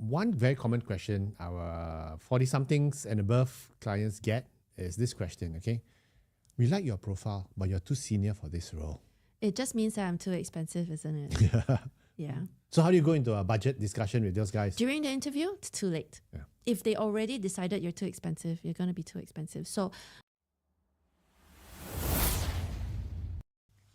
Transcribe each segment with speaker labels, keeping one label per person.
Speaker 1: one very common question our 40-somethings and above clients get is this question, okay? We like your profile, but you're too senior for this role.
Speaker 2: It just means that I'm too expensive, isn't it? Yeah.
Speaker 1: So how do you go into a budget discussion with those guys?
Speaker 2: During the interview, it's too late.
Speaker 1: Yeah.
Speaker 2: If they already decided you're too expensive, you're going to be too expensive. So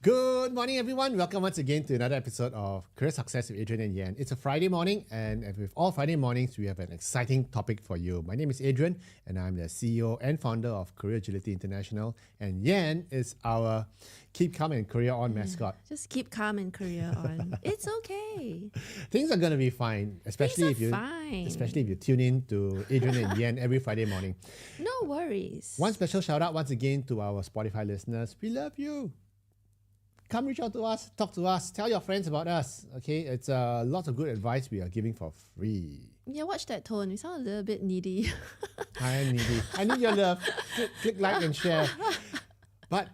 Speaker 1: Good morning, everyone. Welcome once again to another episode of Career Success with Adrian and Yan. It's a Friday morning, and with all Friday mornings, we have an exciting topic for you. My name is Adrian, and I'm the CEO and founder of Career Agility International. And Yan is our Keep Calm and Career On mascot.
Speaker 2: just keep calm and career on. It's okay.
Speaker 1: Things are gonna be fine, especially if
Speaker 2: fine.
Speaker 1: you tune in to Adrian and Yan every Friday morning.
Speaker 2: No worries.
Speaker 1: One special shout out once again to our Spotify listeners. We love you. Come reach out to us, talk to us, tell your friends about us. Okay, it's lots of good advice we are giving for free.
Speaker 2: Yeah, watch that tone. You sound a little bit needy.
Speaker 1: I am needy. I need your love. Click like and share. But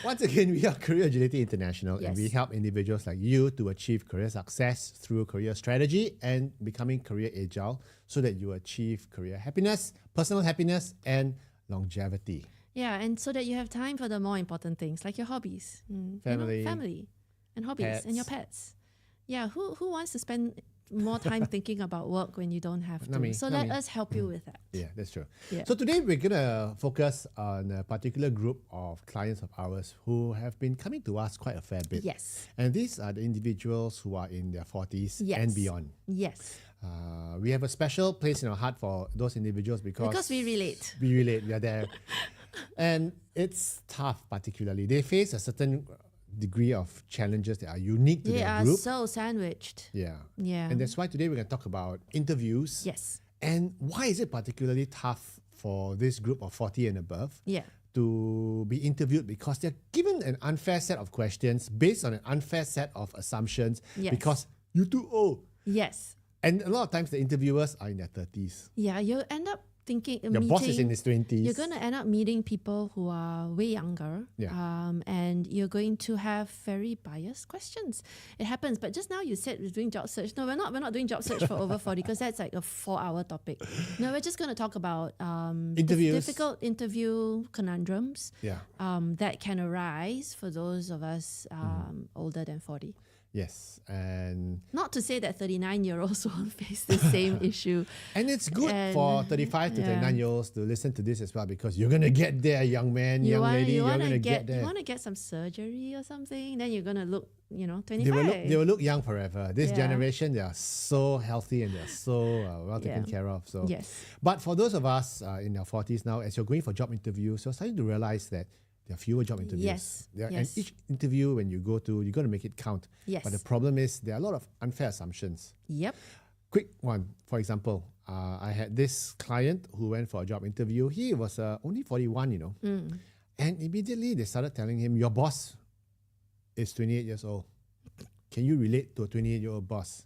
Speaker 1: once again, we are Career Agility International, and we help individuals like you to achieve career success through career strategy and becoming career agile so that you achieve career happiness, personal happiness, and longevity.
Speaker 2: Yeah, and so that you have time for the more important things like your hobbies,
Speaker 1: Family,
Speaker 2: and hobbies,
Speaker 1: pets.
Speaker 2: and your pets. Yeah, who wants to spend more time thinking about work when you don't have to? Let us help you with that.
Speaker 1: Yeah, that's true.
Speaker 2: Yeah.
Speaker 1: So today we're going to focus on a particular group of clients of ours who have been coming to us quite a fair bit.
Speaker 2: Yes.
Speaker 1: And these are the individuals who are in their 40s and beyond.
Speaker 2: Yes.
Speaker 1: We have a special place in our heart for those individuals because
Speaker 2: we relate.
Speaker 1: We relate. We are there. And it's tough, particularly. They face a certain degree of challenges that are unique to their group.
Speaker 2: They are so sandwiched.
Speaker 1: Yeah.
Speaker 2: Yeah.
Speaker 1: And that's why today we're going to talk about interviews.
Speaker 2: Yes.
Speaker 1: And why is it particularly tough for this group of 40 and above to be interviewed? Because they're given an unfair set of questions based on an unfair set of assumptions because you're too old.
Speaker 2: Yes.
Speaker 1: And a lot of times the interviewers are in their 30s.
Speaker 2: Yeah, you end up thinking
Speaker 1: your boss is in his 20s.
Speaker 2: You're going to end up meeting people who are way younger, and you're going to have very biased questions. It happens. But just now you said we're doing job search. No, we're not doing job search for over 40 because that's like a 4-hour topic. No, we're just going to talk about
Speaker 1: interviews,
Speaker 2: difficult interview conundrums that can arise for those of us older than 40.
Speaker 1: Yes, and
Speaker 2: not to say that 39-year-olds won't face the same issue.
Speaker 1: And it's good for 35 to 39-years-olds to listen to this as well because you're going to get there, young man, young lady, you're going to get there.
Speaker 2: You want to get some surgery or something, then you're going to look, 25.
Speaker 1: They will look young forever. This generation, they are so healthy and they're so well taken care of. So, But for those of us in our 40s now, as you're going for job interviews, you're starting to realize that there are fewer job interviews. And each interview when you go to, you're going to make it count.
Speaker 2: Yes.
Speaker 1: But the problem is there are a lot of unfair assumptions.
Speaker 2: Yep.
Speaker 1: Quick one, for example, I had this client who went for a job interview. He was only 41, And immediately they started telling him, your boss is 28 years old. Can you relate to a 28-year-old boss?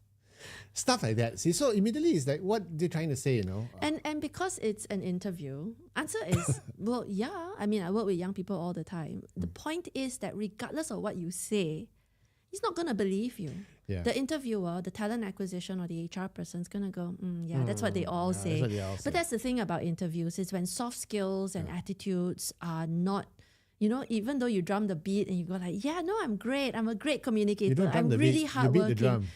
Speaker 1: Stuff like that. See, so immediately it's like, what they're trying to say,
Speaker 2: And because it's an interview, answer is, well, yeah. I mean, I work with young people all the time. The point is that regardless of what you say, he's not going to believe you. Yeah. The interviewer, the talent acquisition or the HR person is going to go, that's what they all say. But that's the thing about interviews is when soft skills and attitudes are not, even though you drum the beat and you go like, I'm great. I'm a great communicator. I'm really hardworking.
Speaker 1: You beat the drum.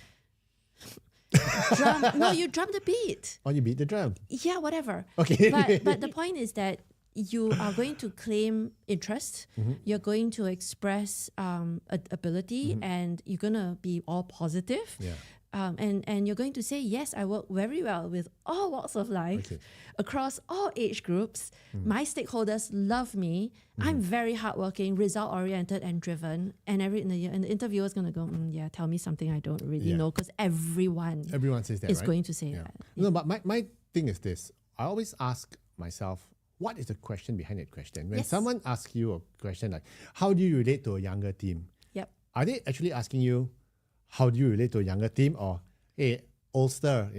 Speaker 2: No, you drum the beat.
Speaker 1: Or you beat the drum.
Speaker 2: Yeah, whatever.
Speaker 1: Okay.
Speaker 2: But the point is that you are going to claim interest. You're going to express ability, and you're going to be all positive.
Speaker 1: Yeah.
Speaker 2: And you're going to say, yes, I work very well with all walks of life, across all age groups. My stakeholders love me. I'm very hardworking, result-oriented and driven. And the interviewer is going to go, tell me something I don't really know, because everyone
Speaker 1: says that,
Speaker 2: is going to say that.
Speaker 1: No, but my thing is this. I always ask myself, what is the question behind that question? When someone asks you a question like, how do you relate to a younger team?
Speaker 2: Yep.
Speaker 1: Are they actually asking you, how do you relate to a younger team, or hey, oldster,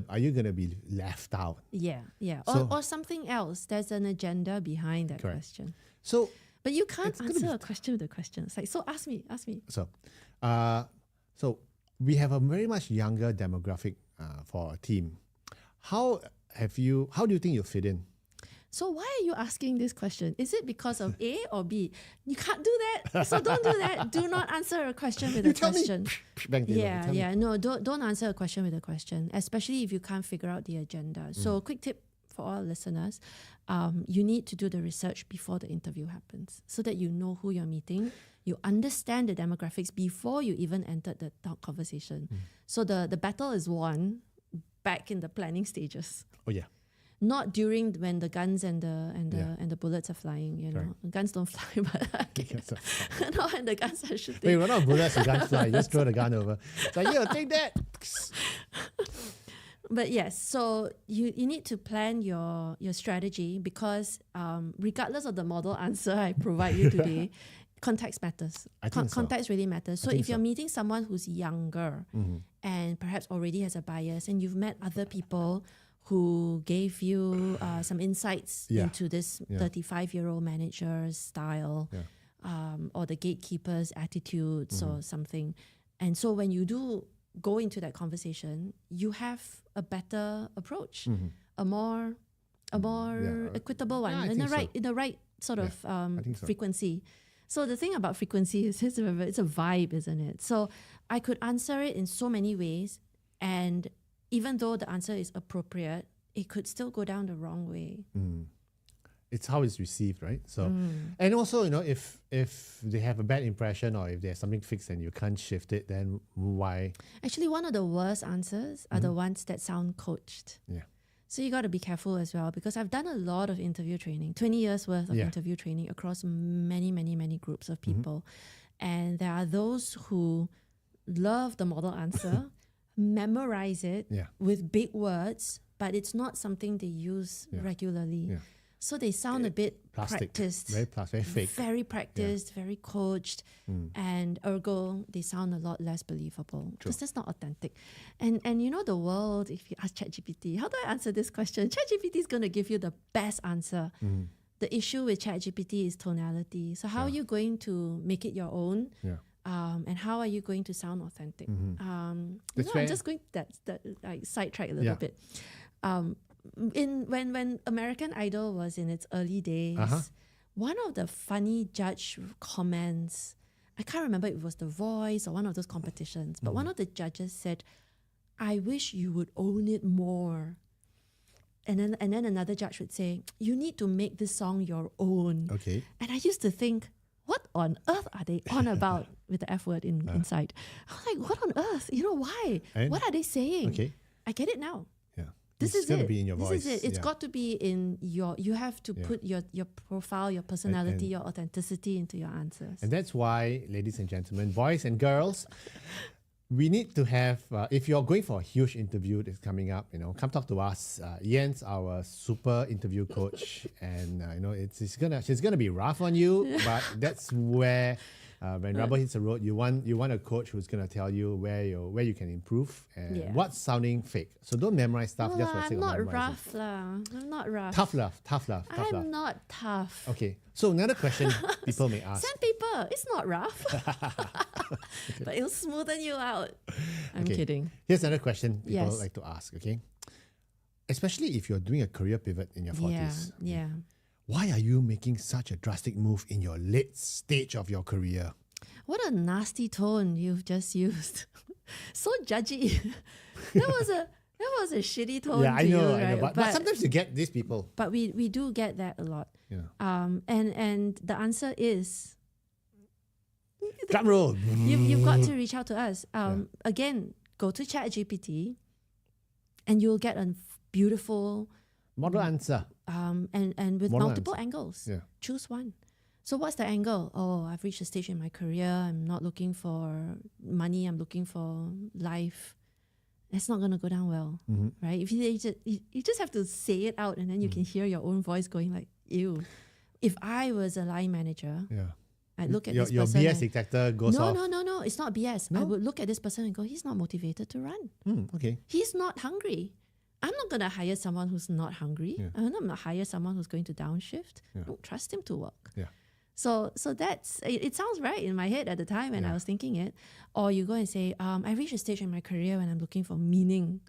Speaker 1: are you gonna be left out?
Speaker 2: Yeah. Or something else. There's an agenda behind that question.
Speaker 1: So,
Speaker 2: but you can't answer a question with a question. It's like, so ask me.
Speaker 1: So we have a very much younger demographic for a team. How do you think you'll fit in?
Speaker 2: So why are you asking this question? Is it because of A or B? You can't do that. So don't do that. Do not answer a question with a question. No, don't answer a question with a question, especially if you can't figure out the agenda. So quick tip for all listeners, you need to do the research before the interview happens so that you know who you're meeting. You understand the demographics before you even entered the conversation. So the battle is won back in the planning stages.
Speaker 1: Oh yeah.
Speaker 2: Not during when the guns and the bullets are flying, you know.
Speaker 1: Correct.
Speaker 2: The guns don't fly, but not when the guns are shooting.
Speaker 1: Wait, we're not bullets, the guns fly. You just throw the gun over. It's like, yeah, take that.
Speaker 2: But yes, so you need to plan your strategy because regardless of the model answer I provide you today, context matters.
Speaker 1: I think
Speaker 2: context really matters. So if you're
Speaker 1: so.
Speaker 2: meeting someone who's younger and perhaps already has a bias, and you've met other people who gave you some insights into this 35-year-old manager's style or the gatekeeper's attitudes or something. And so when you do go into that conversation, you have a better approach, a more equitable one, in the right sort of frequency. So the thing about frequency is it's a vibe, isn't it? So I could answer it in so many ways, and even though the answer is appropriate, it could still go down the wrong way.
Speaker 1: It's how it's received, right? So, and also, you know, if they have a bad impression or if there's something fixed and you can't shift it, then why?
Speaker 2: Actually, one of the worst answers are the ones that sound coached.
Speaker 1: Yeah.
Speaker 2: So you got to be careful as well, because I've done a lot of interview training, 20 years worth of interview training across many, many, many groups of people. And there are those who love the model answer, memorize it with big words, but it's not something they use regularly. Yeah. So they sound a bit practiced.
Speaker 1: Very fake.
Speaker 2: Very practiced, very coached, and ergo, they sound a lot less believable because that's not authentic. And you know the world, if you ask ChatGPT, how do I answer this question? ChatGPT is going to give you the best answer. The issue with ChatGPT is tonality. So how are you going to make it your own? And how are you going to sound authentic? I'm just going to like sidetrack a little bit. When American Idol was in its early days, one of the funny judge comments, I can't remember if it was The Voice or one of those competitions, but one of the judges said, "I wish you would own it more." And then another judge would say, "You need to make this song your own."
Speaker 1: Okay.
Speaker 2: And I used to think, what on earth are they on about with the F word inside? I was like, what on earth? You know, why? What are they saying?
Speaker 1: Okay.
Speaker 2: I get it now.
Speaker 1: Yeah.
Speaker 2: This is
Speaker 1: going to be in your voice.
Speaker 2: This is it. It's got to be in you have to put your profile, your personality, your authenticity into your answers.
Speaker 1: And that's why, ladies and gentlemen, boys and girls, we need to have, if you're going for a huge interview that's coming up, you know, come talk to us. Yen's our super interview coach, and you know, she's gonna be rough on you, but that's where when rubber hits the road, you want a coach who's gonna tell you where you can improve and what's sounding fake. So don't memorize stuff just for the sake of memorizing.
Speaker 2: I'm not rough.
Speaker 1: Tough love.
Speaker 2: I'm not tough.
Speaker 1: Okay. So another question people may ask.
Speaker 2: Sandpaper, it's not rough. But it'll smoothen you out. I'm kidding.
Speaker 1: Here's another question people like to ask, okay? Especially if you're doing a career pivot in your 40s.
Speaker 2: Yeah.
Speaker 1: Why are you making such a drastic move in your late stage of your career?
Speaker 2: What a nasty tone you've just used. So judgy. That was a shitty tone.
Speaker 1: Yeah, I
Speaker 2: to
Speaker 1: know,
Speaker 2: you, right?
Speaker 1: But sometimes you get these people.
Speaker 2: But we do get that a lot.
Speaker 1: Yeah.
Speaker 2: And the answer is,
Speaker 1: drum roll.
Speaker 2: You've got to reach out to us. Again, go to ChatGPT, and you'll get a beautiful
Speaker 1: model answer.
Speaker 2: And with
Speaker 1: model
Speaker 2: multiple
Speaker 1: answer.
Speaker 2: Angles.
Speaker 1: Yeah.
Speaker 2: Choose one. So what's the angle? Oh, I've reached a stage in my career. I'm not looking for money. I'm looking for life. It's not going to go down well, right? If you just have to say it out, and then you can hear your own voice going like, ew. If I was a line manager, I'd look at this person.
Speaker 1: Your BS detector goes off.
Speaker 2: No, it's not BS.
Speaker 1: No?
Speaker 2: I would look at this person and go, he's not motivated to run.
Speaker 1: Okay.
Speaker 2: He's not hungry. I'm not going to hire someone who's not hungry. I'm not going to hire someone who's going to downshift. I don't trust him to work.
Speaker 1: Yeah.
Speaker 2: So that's, it sounds right in my head at the time when I was thinking it. Or you go and say, I reached a stage in my career when I'm looking for meaning.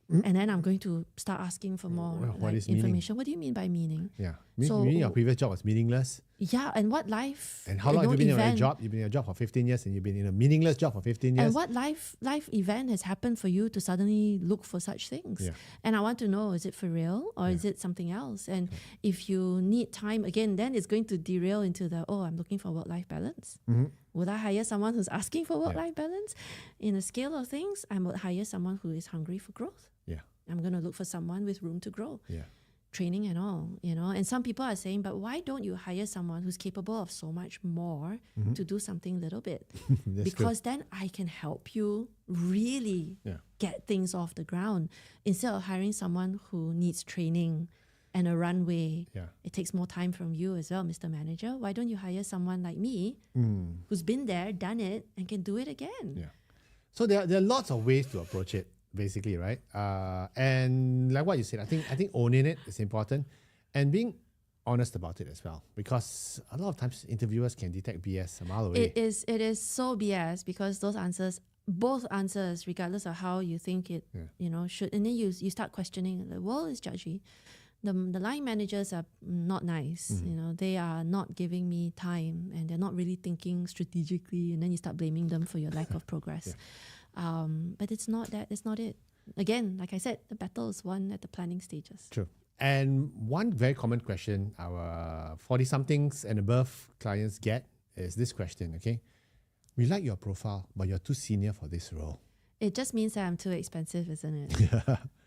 Speaker 2: And then I'm going to start asking for more information. What do you mean by meaning?
Speaker 1: Yeah. Meaning your previous job was meaningless.
Speaker 2: Yeah, and what life?
Speaker 1: And how long have you been in a job? You've been in a job for 15 years and you've been in a meaningless job for 15 years.
Speaker 2: And what life event has happened for you to suddenly look for such things?
Speaker 1: Yeah.
Speaker 2: And I want to know, is it for real or is it something else? And if you need time, again, then it's going to derail into I'm looking for work-life balance. Would I hire someone who's asking for work-life balance? In a scale of things, I would hire someone who is hungry for growth.
Speaker 1: Yeah.
Speaker 2: I'm going to look for someone with room to grow.
Speaker 1: Yeah.
Speaker 2: Training and all, and some people are saying, but why don't you hire someone who's capable of so much more to do something a little bit? Because then I can help you really get things off the ground instead of hiring someone who needs training and a runway. It takes more time from you as well, Mr. Manager. Why don't you hire someone like me who's been there, done it, and can do it again?
Speaker 1: Yeah. So there are lots of ways to approach it. Basically, right? And like what you said, I think owning it is important and being honest about it as well. Because a lot of times interviewers can detect BS a mile away.
Speaker 2: It is so BS because both answers, regardless of how you think it, should, and then you start questioning. The world is judgy. The line managers are not nice. They are not giving me time, and they're not really thinking strategically. And then you start blaming them for your lack of progress. But it's not that. It's not it. Again, like I said, the battle is won at the planning stages.
Speaker 1: True. And one very common question our 40-somethings and above clients get is this question, okay? We like your profile, but you're too senior for this role.
Speaker 2: It just means that I'm too expensive, isn't it?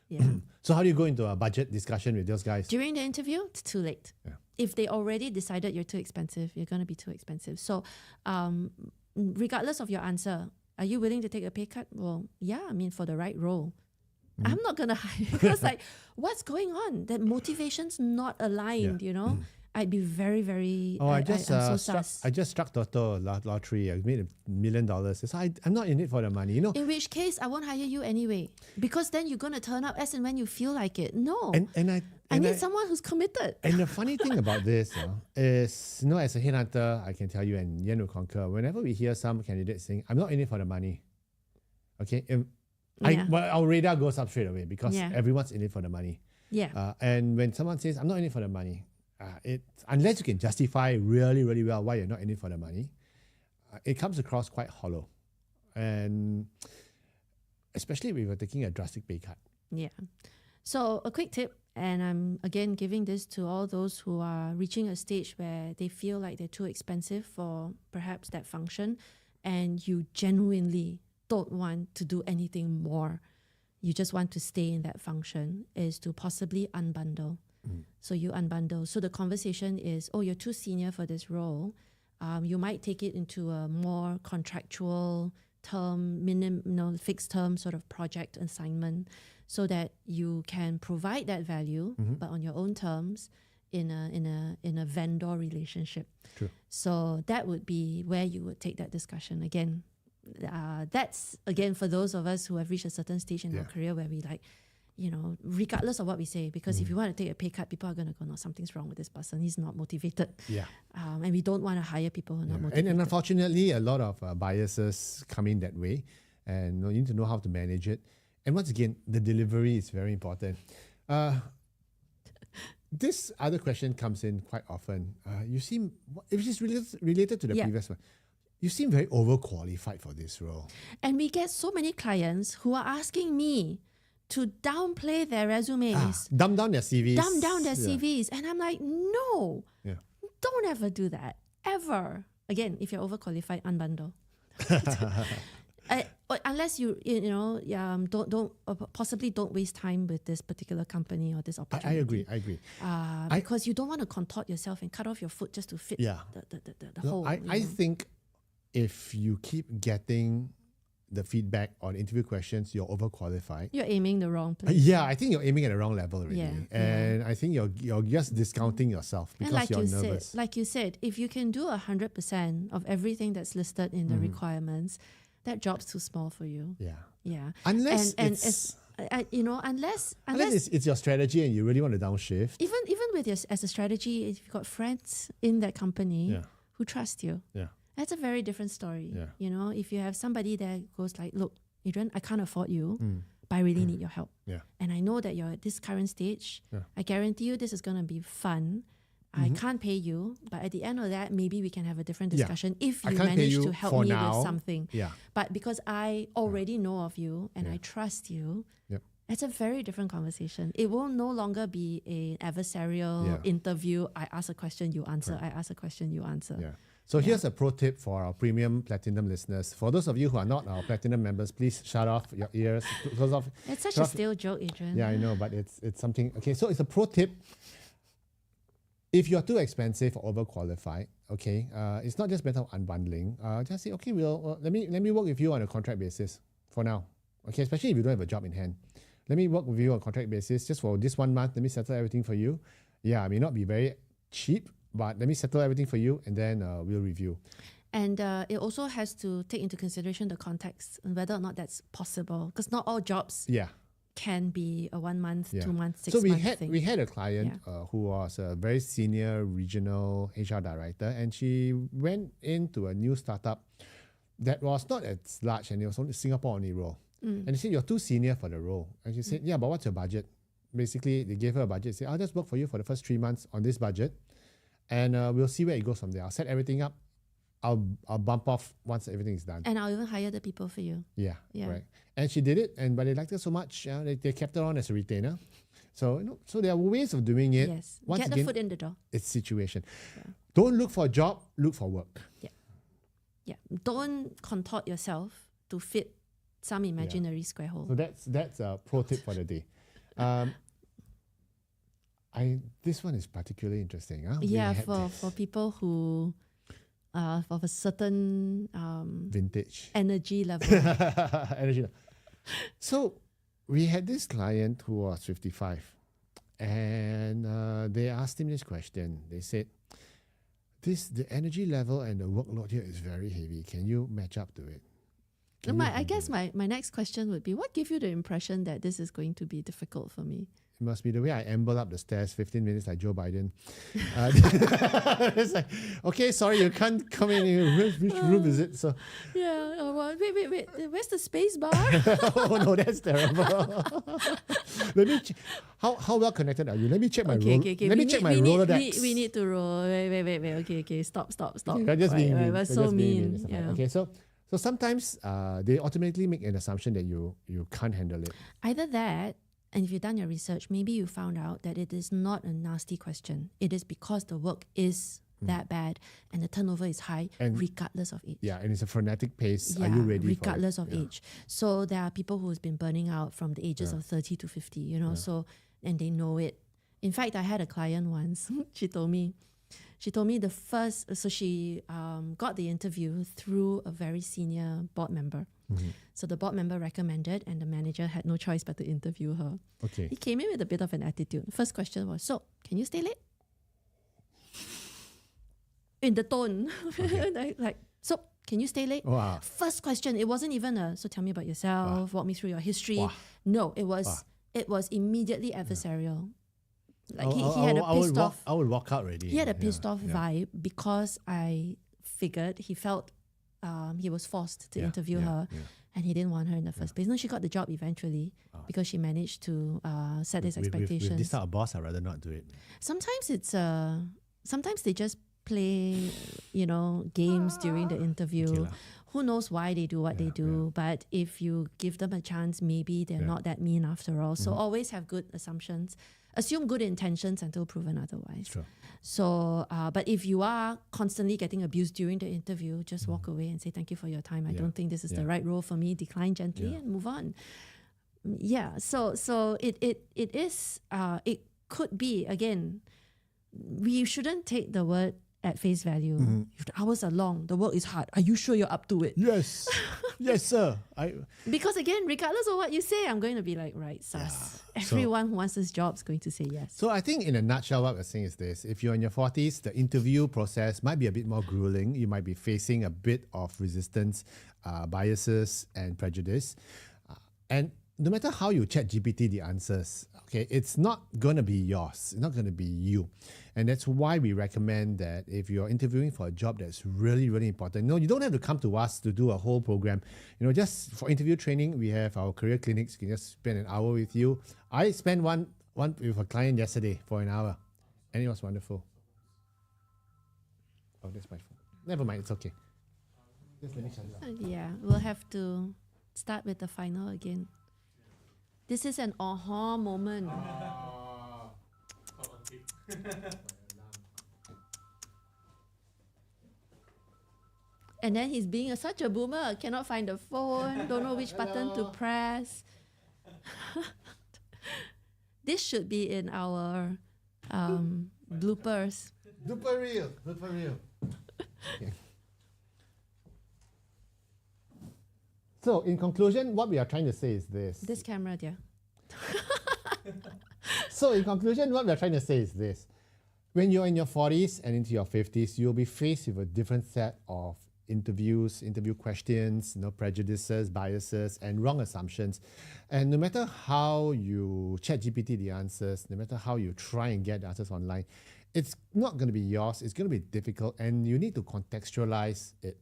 Speaker 2: Yeah.
Speaker 1: So how do you go into a budget discussion with those guys?
Speaker 2: During the interview, it's too late. Yeah. If they already decided you're too expensive, you're going to be too expensive. So regardless of your answer, are you willing to take a pay cut? Well, yeah, for the right role. I'm not going to hire because what's going on? That motivation's not aligned, I'd be very, very...
Speaker 1: I'm so sus. I just struck Toto lottery. I made $1 million. So I'm not in it for the money,
Speaker 2: In which case, I won't hire you anyway. Because then you're going to turn up as and when you feel like it. No. I need someone who's committed.
Speaker 1: And the funny thing about this is, as a headhunter, I can tell you, and Yen will concur, whenever we hear some candidates saying, I'm not in it for the money. Okay? Our radar goes up straight away because everyone's in it for the money.
Speaker 2: Yeah.
Speaker 1: And when someone says, I'm not in it for the money, unless you can justify really, really well why you're not in it for the money, it comes across quite hollow. And especially if you're taking a drastic pay cut.
Speaker 2: Yeah. So a quick tip, and I'm again giving this to all those who are reaching a stage where they feel like they're too expensive for perhaps that function, and you genuinely don't want to do anything more. You just want to stay in that function, is to possibly unbundle. So you unbundle. So the conversation is, you're too senior for this role. You might take it into a more contractual term, fixed term sort of project assignment, so that you can provide that value, but on your own terms, in a vendor relationship.
Speaker 1: True.
Speaker 2: So that would be where you would take that discussion. Again, that's again for those of us who have reached a certain stage in our career where we regardless of what we say, because if you want to take a pay cut, people are going to go, no, something's wrong with this person. He's not motivated.
Speaker 1: Yeah.
Speaker 2: And we don't want to hire people who are not motivated.
Speaker 1: And unfortunately, a lot of biases come in that way, and you need to know how to manage it. And once again, the delivery is very important. This other question comes in quite often. You seem, which is related to the previous one, you seem very overqualified for this role.
Speaker 2: And we get so many clients who are asking me to downplay their resumes.
Speaker 1: Dumb down their CVs.
Speaker 2: Dumb down their CVs. And I'm like, no, don't ever do that, ever. Again, if you're overqualified, unbundle. Unless you don't waste time with this particular company or this opportunity.
Speaker 1: I agree.
Speaker 2: Because you don't want to contort yourself and cut off your foot just to fit the hole.
Speaker 1: I think if you keep getting the feedback on interview questions, you're overqualified.
Speaker 2: You're aiming the wrong place.
Speaker 1: Yeah, I think you're aiming at the wrong level already. And I think you're just discounting yourself because you're nervous.
Speaker 2: Like you said, if you can do 100% of everything that's listed in the requirements, that job's too small for you. Yeah.
Speaker 1: Unless
Speaker 2: unless
Speaker 1: it's your strategy and you really want to downshift.
Speaker 2: Even with as a strategy, if you've got friends in that company who trust you. That's a very different story. If you have somebody that goes like, look, Adrian, I can't afford you, but I really need your help.
Speaker 1: Yeah.
Speaker 2: And I know that you're at this current stage.
Speaker 1: Yeah.
Speaker 2: I guarantee you this is going to be fun. I can't pay you, but at the end of that, maybe we can have a different discussion if
Speaker 1: I
Speaker 2: you
Speaker 1: can't pay
Speaker 2: manage
Speaker 1: you
Speaker 2: to help
Speaker 1: for
Speaker 2: me
Speaker 1: now.
Speaker 2: with something.
Speaker 1: Yeah.
Speaker 2: But because I already know of you and I trust you,
Speaker 1: Yep.
Speaker 2: it's a very different conversation. It will no longer be an adversarial interview. I ask a question, you answer. I ask a question, you answer.
Speaker 1: Yeah. So here's a pro tip for our premium platinum listeners. For those of you who are not our platinum members, please shut off your ears.
Speaker 2: It's such a stale joke, Adrian.
Speaker 1: Yeah, I know, but it's something. Okay, so it's a pro tip. If you're too expensive or overqualified, okay, it's not just a matter of unbundling. Just say, okay, let me work with you on a contract basis for now. Okay, especially if you don't have a job in hand. Let me work with you on a contract basis just for this 1 month. Let me settle everything for you. Yeah, it may not be very cheap, but let me settle everything for you and then we'll review.
Speaker 2: And it also has to take into consideration the context and whether or not that's possible. Because not all jobs can be a 1 month, 2 months, 6 months thing.
Speaker 1: We had a client who was a very senior regional HR director, and she went into a new startup that was not as large, and it was only Singapore only role. And they said, you're too senior for the role. And she said, yeah, but what's your budget? Basically, they gave her a budget. Say, I'll just work for you for the first 3 months on this budget, and we'll see where it goes from there. I'll set everything up. I'll bump off once everything is done.
Speaker 2: And I'll even hire the people for you.
Speaker 1: Yeah. Right. And she did it, but they liked her so much, they kept her on as a retainer. So so there are ways of doing it.
Speaker 2: Yes.
Speaker 1: Once
Speaker 2: Get
Speaker 1: again,
Speaker 2: the foot in the door.
Speaker 1: It's situation. Yeah. Don't look for a job, look for work.
Speaker 2: Yeah. Don't contort yourself to fit some imaginary square hole.
Speaker 1: So that's a pro tip for the day. This one is particularly interesting.
Speaker 2: Yeah, for people who of a certain
Speaker 1: vintage
Speaker 2: energy level.
Speaker 1: Energy level. So we had this client who was 55, and they asked him this question. They said, the energy level and the workload here is very heavy. Can you match up to it?
Speaker 2: I guess my next question would be, what gave you the impression that this is going to be difficult for me?
Speaker 1: It must be the way I amble up the stairs 15 minutes like Joe Biden. It's like, okay, sorry, you can't come in here. Which room is it? So
Speaker 2: wait. Where's the space bar?
Speaker 1: Oh no, that's terrible. Let me how well connected are you? Let me check my Let me check my Rolodex.
Speaker 2: We need to roll. Wait. Okay. Stop.
Speaker 1: You're just being mean.
Speaker 2: That's so mean.
Speaker 1: Yeah. Okay, so sometimes they automatically make an assumption that you can't handle it.
Speaker 2: Either that, and if you've done your research, maybe you found out that it is not a nasty question. It is because the work is that bad and the turnover is high, regardless of age.
Speaker 1: Yeah, and it's a frenetic pace.
Speaker 2: Yeah,
Speaker 1: are you ready
Speaker 2: regardless
Speaker 1: for it?
Speaker 2: of age. So there are people who's been burning out from the ages of 30 to 50, so, and they know it. In fact, I had a client once, she told me the first, so she got the interview through a very senior board member. So the board member recommended, and the manager had no choice but to interview her.
Speaker 1: Okay.
Speaker 2: He came in with a bit of an attitude. First question was, so, can you stay late? In the tone. like, so, can you stay late?
Speaker 1: Wow.
Speaker 2: First question, it wasn't even so tell me about yourself, walk me through your history. Wow. No, it was immediately adversarial. Like he had a pissed off.
Speaker 1: I would walk out already.
Speaker 2: He had a pissed off vibe because I figured he felt he was forced to interview her, and he didn't want her in the first place. No, she got the job eventually because she managed to set his expectations.
Speaker 1: With this type of boss, I'd rather not do it.
Speaker 2: Sometimes it's sometimes they just play games during the interview. Okay, who knows why they do what they do, but if you give them a chance, maybe they're not that mean after all. So always have good assumptions. Assume good intentions until proven otherwise. Sure. So, but if you are constantly getting abused during the interview, just walk away and say, thank you for your time. I don't think this is the right role for me. Decline gently and move on. Yeah. So it is, it could be, again, we shouldn't take the word at face value. The hours are long. The work is hard. Are you sure you're up to it?
Speaker 1: Yes. Yes, sir.
Speaker 2: Because again, regardless of what you say, I'm going to be like, right, sus. Everyone who wants this job is going to say yes.
Speaker 1: So I think in a nutshell, what we're saying is this. If you're in your 40s, the interview process might be a bit more grueling. You might be facing a bit of resistance, biases and prejudice. And no matter how you chat GPT the answers, okay, it's not going to be yours. It's not going to be you. And that's why we recommend that if you're interviewing for a job that's really, really important, you don't have to come to us to do a whole program. Just for interview training, we have our career clinics. You can just spend an hour with you. I spent one with a client yesterday for an hour, and it was wonderful. Oh, that's my phone. Never mind, it's okay. Just let me shut it up.
Speaker 2: Yeah, we'll have to start with the final again. This is an aha moment. And then he's being such a boomer, cannot find the phone, don't know which button to press. This should be in our bloopers.
Speaker 1: Blooper reel. Okay. So, in conclusion, what we are trying to say is this.
Speaker 2: This camera, dear.
Speaker 1: So, in conclusion, what we are trying to say is this. When you're in your 40s and into your 50s, you'll be faced with a different set of interview questions, prejudices, biases, and wrong assumptions. And no matter how you chat GPT the answers, no matter how you try and get the answers online, it's not going to be yours. It's going to be difficult, and you need to contextualize it.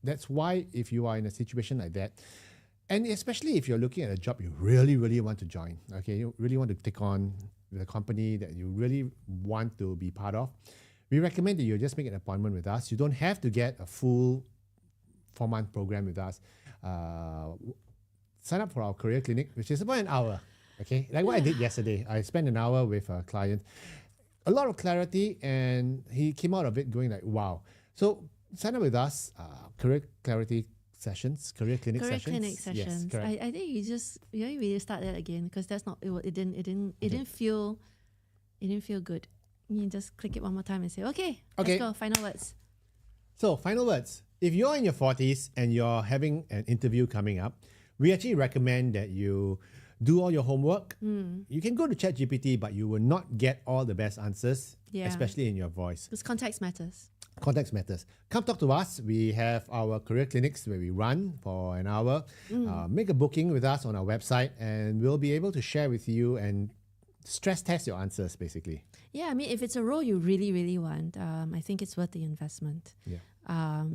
Speaker 1: That's why if you are in a situation like that, and especially if you're looking at a job you really, really want to join, okay, you really want to take on the company that you really want to be part of, we recommend that you just make an appointment with us. You don't have to get a full 4-month program with us. Sign up for our career clinic, which is about an hour, okay? Like what I did yesterday. I spent an hour with a client. A lot of clarity, and he came out of it going like, wow. So sign up with us, career clinic sessions.
Speaker 2: Career clinic sessions.
Speaker 1: Yes, correct.
Speaker 2: I think we start that again, because that's not it didn't feel good. You just click it one more time and say, okay, let's go. Final words.
Speaker 1: So, final words. If you're in your 40s and you're having an interview coming up, we actually recommend that you do all your homework. You can go to ChatGPT, but you will not get all the best answers, especially in your voice.
Speaker 2: Because context matters.
Speaker 1: Context matters. Come talk to us. We have our career clinics where we run for an hour. Make a booking with us on our website, and we'll be able to share with you and stress test your answers, basically.
Speaker 2: Yeah, I mean, if it's a role you really, really want, I think it's worth the investment.
Speaker 1: Yeah.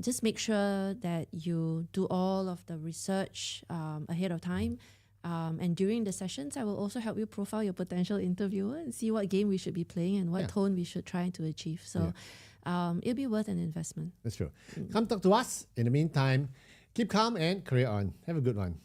Speaker 2: Just make sure that you do all of the research ahead of time. And during the sessions, I will also help you profile your potential interviewer and see what game we should be playing and what tone we should try to achieve. So it'll be worth an investment.
Speaker 1: That's true. Come talk to us. In the meantime, keep calm and career on. Have a good one.